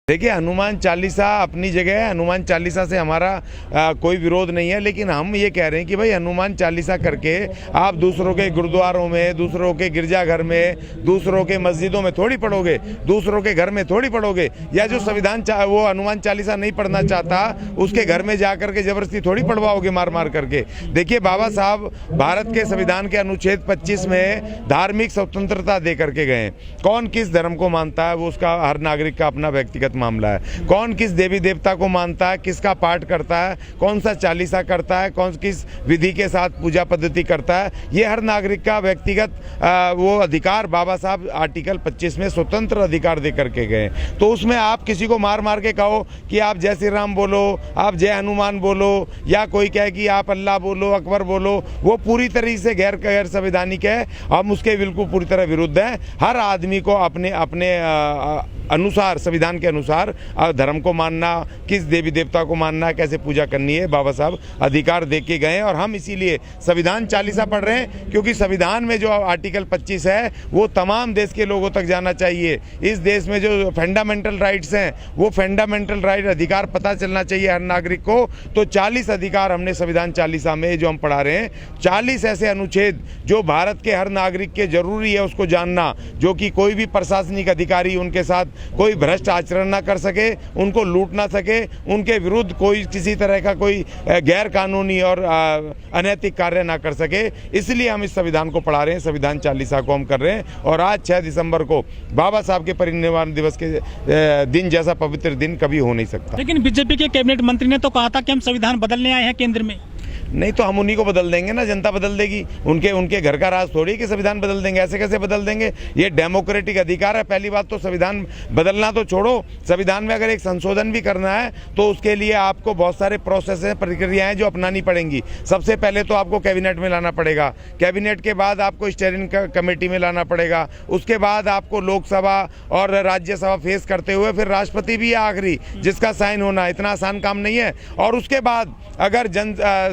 देखिए, हनुमान चालीसा अपनी जगह है। हनुमान चालीसा से हमारा कोई विरोध नहीं है, लेकिन हम ये कह रहे हैं कि भाई हनुमान चालीसा करके आप दूसरों के गुरुद्वारों में, दूसरों के गिरजाघर में, दूसरों के मस्जिदों में थोड़ी पढ़ोगे, दूसरों के घर में थोड़ी पढ़ोगे। या जो संविधान वो हनुमान चालीसा नहीं पढ़ना चाहता उसके घर में जाकर के जबरदस्ती थोड़ी पढ़वाओगे मार मार करके। देखिए, बाबा साहब भारत के संविधान के अनुच्छेद 25 में धार्मिक स्वतंत्रता दे करके गए। कौन किस धर्म को मानता है वो उसका, हर नागरिक का अपना व्यक्तिगत मामला है। कौन किस देवी देवता को मानता है, किसका पाठ करता है, कौन सा चालीसा करता है, कौन किस विधि के साथ पूजा पद्धति करता है, ये हर नागरिक का व्यक्तिगत वो अधिकार बाबा साहब आर्टिकल 25 में स्वतंत्र अधिकार दे करके गए। तो उसमें आप किसी को मार मार के कहो कि आप जय श्री राम बोलो, आप जय हनुमान बोलो, या कोई कहे कि आप अल्लाह बोलो, अकबर बोलो, वो पूरी तरीके से गैर संवैधानिक है। हम उसके बिल्कुल पूरी तरह विरुद्ध हैं। हर आदमी को अपने अपने अनुसार, संविधान के अनुसार धर्म को मानना, किस देवी देवता को मानना, कैसे पूजा करनी है, बाबा साहब अधिकार दे के गए। और हम इसीलिए संविधान चालीसा पढ़ रहे हैं, क्योंकि संविधान में जो आर्टिकल 25 है वो तमाम देश के लोगों तक जाना चाहिए। इस देश में जो फंडामेंटल राइट्स हैं वो फंडामेंटल राइट अधिकार पता चलना चाहिए हर नागरिक को। तो 40 अधिकार हमने संविधान चालीसा में जो हम पढ़ा रहे हैं, 40 ऐसे अनुच्छेद जो भारत के हर नागरिक के जरूरी है उसको जानना, जो कि कोई भी प्रशासनिक अधिकारी उनके साथ कोई भ्रष्ट आचरण ना कर सके, उनको लूट ना सके, उनके विरुद्ध कोई किसी तरह का कोई गैर कानूनी और अनैतिक कार्य ना कर सके। इसलिए हम इस संविधान को पढ़ा रहे हैं, संविधान चालीसा को हम कर रहे हैं। और आज 6 दिसंबर को बाबा साहब के परिनिर्वाण दिवस के दिन जैसा पवित्र दिन कभी हो नहीं सकता। लेकिन बीजेपी के कैबिनेट मंत्री ने तो कहा था कि हम संविधान बदलने आए हैं केंद्र में। नहीं तो हम उन्हीं को बदल देंगे ना, जनता बदल देगी। उनके घर का राज थोड़ी कि संविधान बदल देंगे। ऐसे कैसे बदल देंगे? ये डेमोक्रेटिक अधिकार है। पहली बात तो संविधान बदलना तो छोड़ो, संविधान में अगर एक संशोधन भी करना है तो उसके लिए आपको बहुत सारे प्रोसेस हैं, प्रक्रियाएं जो अपनानी पड़ेंगी। सबसे पहले तो आपको कैबिनेट में लाना पड़ेगा, कैबिनेट के बाद आपको स्टीयरिंग कमेटी में लाना पड़ेगा, उसके बाद आपको लोकसभा और राज्यसभा फेस करते हुए फिर राष्ट्रपति भी है आखिरी जिसका साइन होना। इतना आसान काम नहीं है। और उसके बाद अगर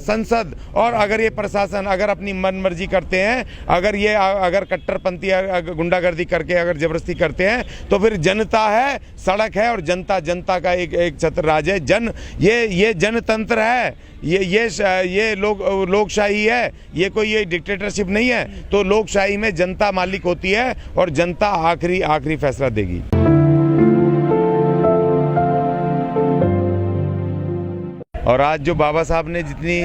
संसद और अगर ये प्रशासन अगर अपनी मन मर्जी करते हैं, अगर कट्टरपंथी गुंडागर्दी करके अगर जबरदस्ती करते हैं, तो फिर जनता है, सड़क है और जनता का एक छत्र राज है। ये जनतंत्र है, ये लोकशाही है, ये डिक्टेटरशिप नहीं है। तो लोकशाही में जनता मालिक होती है और जनता आखिरी फैसला देगी। और आज जो बाबा साहब ने जितनी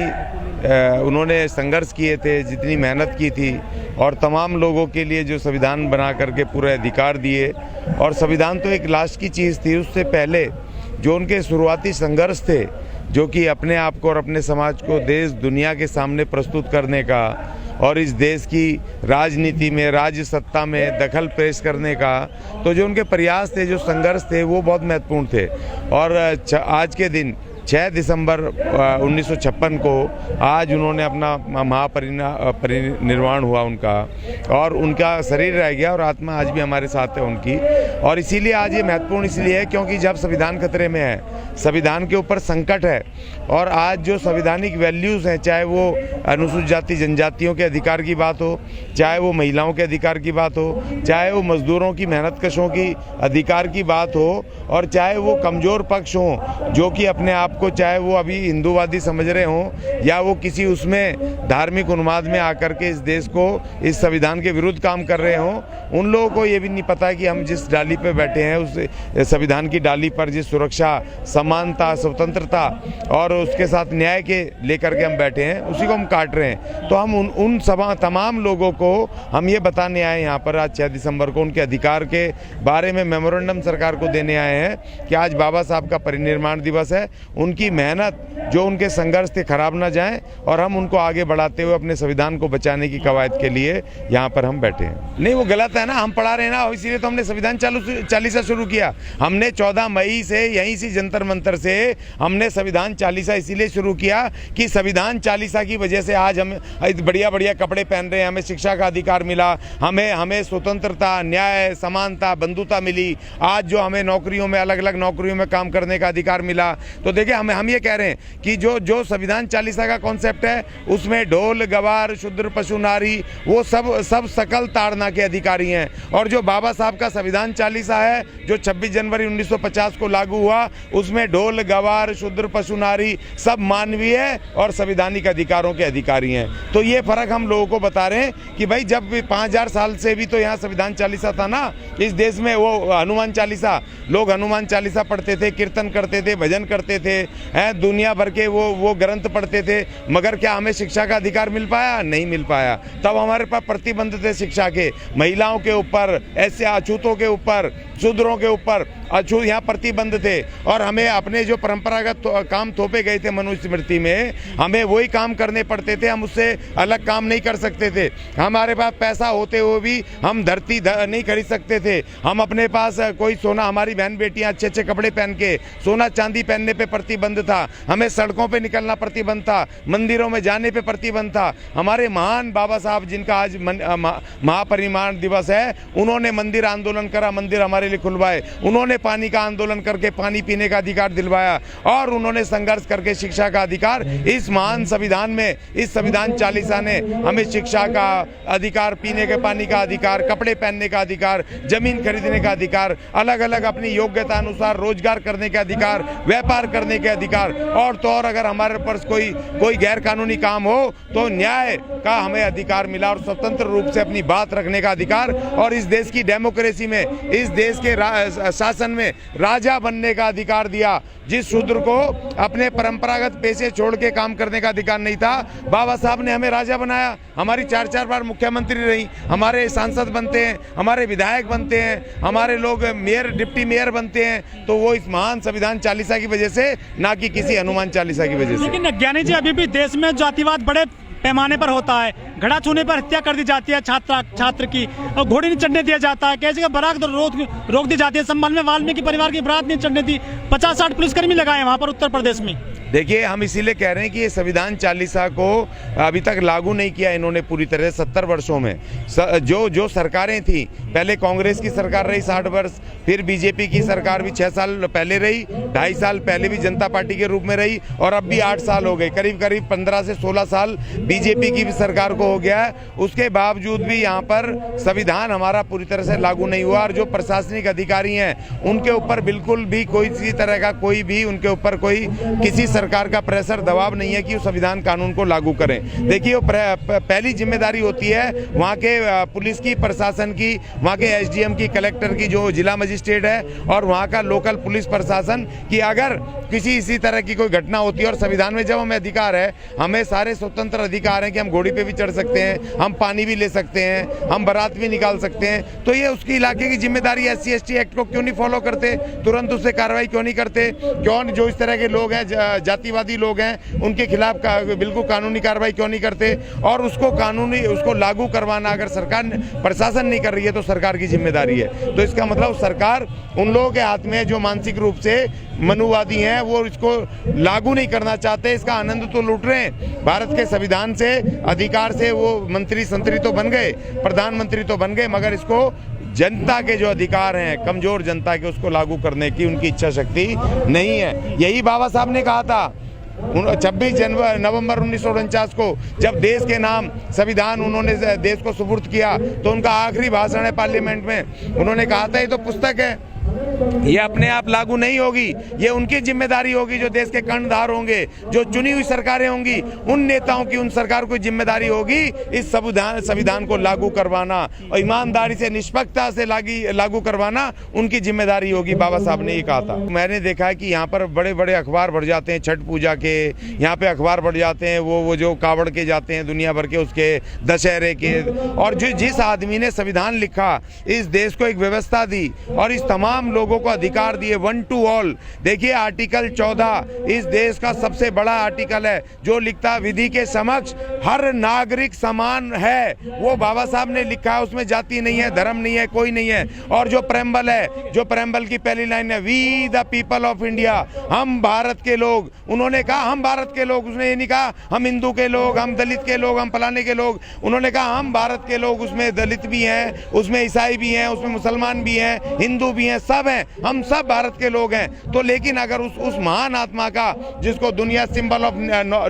उन्होंने संघर्ष किए थे, जितनी मेहनत की थी, और तमाम लोगों के लिए जो संविधान बना करके पूरे अधिकार दिए, और संविधान तो एक लास्ट की चीज़ थी। उससे पहले जो उनके शुरुआती संघर्ष थे, जो कि अपने आप को और अपने समाज को देश दुनिया के सामने प्रस्तुत करने का, और इस देश की राजनीति में, राज्य सत्ता में दखल पेश करने का, तो जो उनके प्रयास थे, जो संघर्ष थे, वो बहुत महत्वपूर्ण थे। और आज के दिन 6 दिसंबर 1956 को आज उन्होंने अपना परिनिर्वाण हुआ उनका, और उनका शरीर रह गया और आत्मा आज भी हमारे साथ है उनकी। और इसीलिए आज ये महत्वपूर्ण इसलिए है क्योंकि जब संविधान खतरे में है, संविधान के ऊपर संकट है, और आज जो संवैधानिक वैल्यूज़ हैं, चाहे वो अनुसूचित जाति जनजातियों के अधिकार की बात हो, चाहे वो महिलाओं के अधिकार की बात हो, चाहे वो मजदूरों की, मेहनतकशों की अधिकार की बात हो, और चाहे वो कमज़ोर पक्ष हों जो कि अपने आप को, चाहे वो अभी हिंदूवादी समझ रहे हों या वो किसी उसमें धार्मिक उन्माद में आकर के इस देश को, इस संविधान के विरुद्ध काम कर रहे हों, उन लोगों को ये भी नहीं पता कि हम जिस डाली पे बैठे हैं, उस संविधान की डाली पर जिस सुरक्षा, समानता, स्वतंत्रता और उसके साथ न्याय के लेकर के हम बैठे हैं, उसी को हम काट रहे हैं। तो हम उन तमाम लोगों को हम ये बताने आए यहाँ पर आज 6 दिसंबर को, उनके अधिकार के बारे में मेमोरेंडम सरकार को देने आए हैं कि आज बाबा साहब का परिनिर्वाण दिवस है। उनकी मेहनत, जो उनके संघर्ष थे, खराब ना जाएं, और हम उनको आगे बढ़ाते हुए अपने संविधान को बचाने की कवायद के लिए यहाँ पर हम बैठे हैं। नहीं, वो गलत है ना, हम पढ़ा रहे हैं ना, इसीलिए तो हमने संविधान चालीसा शुरू किया। हमने 14 मई से यहीं से जंतर मंतर से हमने संविधान चालीसा इसीलिए शुरू किया कि संविधान चालीसा की वजह से आज हम बढ़िया बढ़िया कपड़े पहन रहे हैं, हमें शिक्षा का अधिकार मिला, हमें स्वतंत्रता, न्याय, समानता, बंधुता मिली। आज जो हमें नौकरियों में, अलग अलग नौकरियों में काम करने का अधिकार मिला। तो देखिए, हम ये कह रहे हैं कि जो संविधान चालीसा का कॉन्सेप्ट है उसमें ढोल गवार शूद्र पशु नारी वो सब सकल ताड़ना के अधिकारी हैं। और जो बाबा साहब का संविधान चालीसा है जो 26 जनवरी 1950 को लागू हुआ उसमें ढोल गवार शूद्र पशु नारी सब मानवीय और संवैधानिक अधिकारों के अधिकारी हैं। तो ये फर्क हम लोगों को बता रहे हैं कि भाई जब 5000 साल से भी तो यहाँ संविधान चालीसा था ना इस देश में, वो हनुमान चालीसा, लोग हनुमान चालीसा पढ़ते थे, कीर्तन करते थे, भजन करते थे, दुनिया भर के वो ग्रंथ पढ़ते थे, मगर क्या हमें शिक्षा का अधिकार मिल पाया? नहीं मिल पाया। तब हमारे पास प्रतिबंध थे शिक्षा के, महिलाओं के ऊपर, ऐसे अछूतों के ऊपर, शूद्रों के ऊपर अछूत यहाँ प्रतिबंध थे। और हमें अपने जो परंपरागत काम थोपे गए थे मनुस्मृति में, हमें वही काम करने पड़ते थे, हम उससे अलग काम नहीं कर सकते थे। हमारे पास पैसा होते हुए भी हम धरती नहीं खरीद सकते थे। हम अपने पास कोई सोना, हमारी बहन बेटियां अच्छे अच्छे कपड़े पहन के सोना चांदी पहनने पे प्रतिबंध था, हमें सड़कों पे निकलना प्रतिबंध था, मंदिरों में जाने पे प्रतिबंध था। हमारे महान बाबा साहब जिनका आज महापरिनिर्वाण दिवस है, उन्होंने मंदिर आंदोलन करा, मंदिर हमारे लिए खुलवाए, उन्होंने पानी का आंदोलन करके पानी पीने का अधिकार दिलवाया, और उन्होंने संघर्ष करके शिक्षा का अधिकार इस महान संविधान में, इस संविधान चालीसा ने हमें शिक्षा का अधिकार, पीने के पानी का अधिकार, कपड़े पहनने का अधिकार, जमीन खरीदने का अधिकार, अलग अलग अपनी योग्यता अनुसार रोजगार करने के अधिकार, व्यापार करने के अधिकार, और तो और अगर हमारे पास कोई गैर कानूनी काम हो तो न्याय का हमें अधिकार मिला, और स्वतंत्र रूप से अपनी बात रखने का अधिकार, और इस देश की डेमोक्रेसी में, इस देश के शासन में राजा बनने का अधिकार दिया। जिस शूद्र को अपने परंपरागत पेशे छोड़ के काम करने का अधिकार नहीं था, बाबा साहब ने हमें राजा बनाया। हमारी 4-4 बार मुख्यमंत्री रही, हमारे सांसद बनते हैं, हमारे विधायक बनते हैं, हमारे लोग मेयर, डिप्टी मेयर बनते हैं, तो वो इस महान संविधान चालीसा की वजह से, ना कि किसी हनुमान चालीसा की वजह से। लेकिन ज्ञानी जी, अभी भी देश में जातिवाद बड़े पैमाने पर होता है, घड़ा छूने पर हत्या कर दी जाती है छात्र की, और घोड़ी नहीं चढ़ने दिया जाता है, कैसे बारात रोक दी जाती है। संबंध में वाल्मीकि परिवार की बारात नहीं चढ़ने दी, 50-60 पुलिसकर्मी लगाए वहां पर उत्तर प्रदेश में। देखिए, हम इसीलिए कह रहे हैं कि ये संविधान चालीसा को अभी तक लागू नहीं किया इन्होंने पूरी तरह। 70 वर्षों में जो सरकारें थी, पहले कांग्रेस की सरकार रही 60 वर्ष, फिर बीजेपी की सरकार भी 6 साल पहले रही, 2.5 साल पहले भी जनता पार्टी के रूप में रही, और अब भी 8 साल हो गए, करीब 15 से 16 साल बीजेपी की भी सरकार को हो गया है। उसके बावजूद भी यहाँ पर संविधान हमारा पूरी तरह से लागू नहीं हुआ, और जो प्रशासनिक अधिकारी हैं उनके ऊपर बिल्कुल भी कोई तरह का उनके ऊपर कोई किसी सरकार का प्रेशर दबाव नहीं है कि वो संविधान कानून को लागू करें। देखिए, वो पहली जिम्मेदारी होती है वहाँ के पुलिस की, प्रशासन की, वहाँ के एसडीएम की, कलेक्टर की, जो जिला मजिस्ट्रेट है, और वहाँ का लोकल पुलिस प्रशासन, कि अगर किसी इसी तरह की कोई घटना होती है, और संविधान में जब हमें अधिकार है, हमें सारे स्वतंत्र अधिकार हैं कि हम घोड़ी पे भी चढ़ सकते हैं, हम पानी भी ले सकते हैं, हम बारात भी निकाल सकते हैं, तो ये उसकी इलाके की जिम्मेदारी है। SC/ST एक्ट को क्यों नहीं फॉलो करते, तुरंत उससे कार्रवाई क्यों नहीं करते, क्यों जो इस तरह के लोग हैं, जातिवादी लोग हैं, उनके खिलाफ बिल्कुल कानूनी कार्रवाई क्यों नहीं करते, और उसको लागू करवाना अगर सरकार प्रशासन नहीं कर रही है तो सरकार की जिम्मेदारी है। तो इसका मतलब सरकार उन लोगों के हाथ में है जो मानसिक रूप से मनुवादी हैं, वो इसको लागू नहीं करना चाहते, इसका आनंद तो लूट रहे हैं। भारत के संविधान से, अधिकार से वो मंत्री संतरी तो बन गए, प्रधानमंत्री तो बन गए, मगर इसको जनता के जो अधिकार हैं, कमजोर जनता के, उसको लागू करने की उनकी इच्छा शक्ति नहीं है। यही बाबा साहब ने कहा था 26 नवंबर 1949 को, जब देश के नाम संविधान उन्होंने देश को सुपुर्द किया, तो उनका आखिरी भाषण है पार्लियामेंट में, उन्होंने कहा था ये तो पुस्तक है, ये अपने आप लागू नहीं होगी, ये उनकी जिम्मेदारी होगी जो देश के कर्णधार होंगे, जो चुनी हुई सरकारें होंगी, उन नेताओं की, उन सरकार को जिम्मेदारी होगी इस संविधान को लागू करवाना, और ईमानदारी से, निष्पक्षता से लागू करवाना उनकी जिम्मेदारी होगी। बाबा साहब ने ये कहा था। मैंने देखा है कि यहाँ पर बड़े बड़े अखबार बढ़ जाते हैं, छठ पूजा के यहाँ पे अखबार बढ़ जाते हैं, वो जो कावड़ के जाते हैं दुनिया भर के, उसके दशहरे के, और जिस आदमी ने संविधान लिखा, इस देश को एक व्यवस्था दी, और इस तमाम लोगों को अधिकार दिए, 1 to all। देखिए, आर्टिकल 14 इस देश का सबसे बड़ा आर्टिकल है, जो लिखता विधि के समक्ष हर नागरिक समान है, वो बाबा साहब ने लिखा है। उसमें जाति नहीं है, धर्म नहीं है, कोई नहीं है। और जो प्रेम्बल है, जो प्रेम्बल की पहली लाइन है, we the people of India, हम भारत के लोग, उन्होंने कहा हम भारत के लोग, उसने ये नहीं कहा हम हिंदू के लोग, हम दलित के लोग, हम फलाने के लोग, उन्होंने कहा हम भारत के लोग। उसमें दलित भी हैं, उसमें ईसाई भी हैं, उसमें मुसलमान भी हैं, हिंदू भी हैं, सब हैं। हैं, हम सब भारत के लोग हैं। तो लेकिन अगर उस महान आत्मा का, जिसको दुनिया सिंबल ऑफ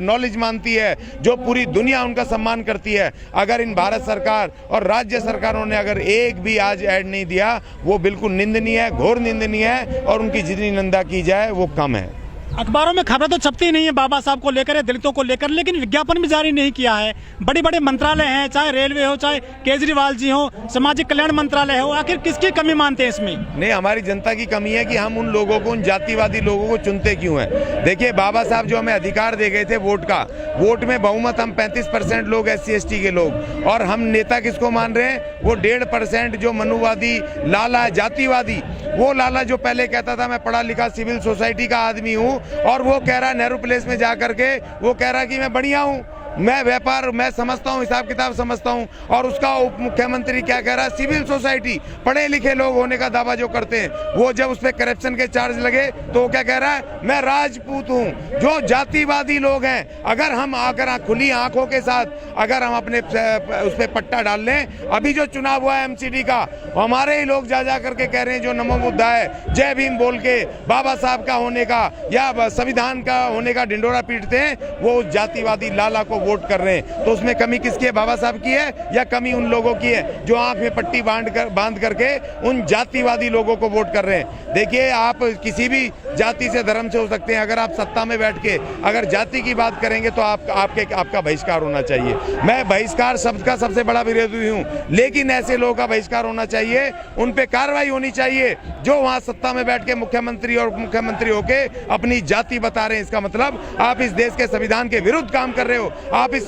नॉलेज मानती है, जो पूरी दुनिया उनका सम्मान करती है, अगर इन भारत सरकार और राज्य सरकारों ने अगर एक भी आज ऐड नहीं दिया, वो बिल्कुल निंदनीय है, घोर निंदनीय है, और उनकी जितनी निंदा की जाए वो कम है। अखबारों में खबरें तो छपती नहीं है बाबा साहब को लेकर या दलितों को लेकर, लेकिन विज्ञापन भी जारी नहीं किया है। बड़े बड़े मंत्रालय हैं, चाहे रेलवे हो, चाहे केजरीवाल जी हो, सामाजिक कल्याण मंत्रालय हो, आखिर किसकी कमी मानते हैं इसमें? नहीं, हमारी जनता की कमी है कि हम उन लोगों को, उन जातिवादी लोगों को चुनते क्यों हैं। देखिए, बाबा साहब जो हमें अधिकार दे गए थे वोट का, वोट में बहुमत हम 35% लोग SC ST के लोग, और हम नेता किसको मान रहे हैं? वो 1.5% जो मनुवादी लाला है, जातिवादी, वो लाला जो पहले कहता था मैं पढ़ा लिखा सिविल सोसाइटी का आदमी हूँ, और वो कह रहा है नेहरू प्लेस में जा करके, वो कह रहा है कि मैं बढ़िया हूँ, मैं व्यापार मैं समझता हूँ, हिसाब किताब समझता हूँ, और उसका उप मुख्यमंत्री क्या कह रहा है? सिविल सोसाइटी, पढ़े लिखे लोग होने का दावा जो करते हैं, वो जब उस पर करप्शन के चार्ज लगे तो वो क्या कह रहा है? मैं राजपूत हूँ। जो जातिवादी लोग हैं, अगर हम आकर खुली आंखों के साथ अगर हम अपने उस पर पट्टा डाल लें, अभी जो चुनाव हुआ है MCD का, हमारे ही लोग जा करके कह रहे हैं, जो नमो बुद्धा है, जय भीम बोल के बाबा साहब का होने का या संविधान का होने का ढिंडोरा पीटते हैं, वो उस जातिवादी लाला को वोट कर रहे हैं। तो उसमें कमी किसकी है? बाबा साहब की है, या कमी उन लोगों की है जो आंख में पट्टी बांध करके उन जातिवादी लोगों को वोट कर रहे हैं? देखिए, आप किसी भी जाति से, धर्म से हो सकते हैं, अगर आप सत्ता में बैठ के अगर जाति की बात करेंगे तो आपका बहिष्कार होना चाहिए। मैं बहिष्कार शब्द का सबसे बड़ा विरोधी हूँ, लेकिन ऐसे लोगों का बहिष्कार होना चाहिए, उन पे कार्रवाई होनी चाहिए जो वहां सत्ता में बैठ के मुख्यमंत्री और उप मुख्यमंत्री होके अपनी जाति बता रहे हैं। इसका मतलब आप इस देश के संविधान के विरुद्ध काम कर रहे हो, आप इस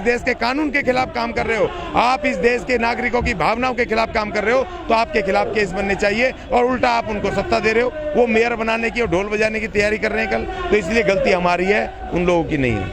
देश के कानून के खिलाफ काम कर रहे हो, आप इस देश के नागरिकों की भावनाओं के खिलाफ काम कर रहे हो, तो आपके खिलाफ केस बनने चाहिए। और उल्टा आप उनको सत्ता दे रहे हो, वो मेयर बनाने की और ढोल बजाने की तैयारी कर रहे हैं कल, तो इसलिए गलती हमारी है, उन लोगों की नहीं है।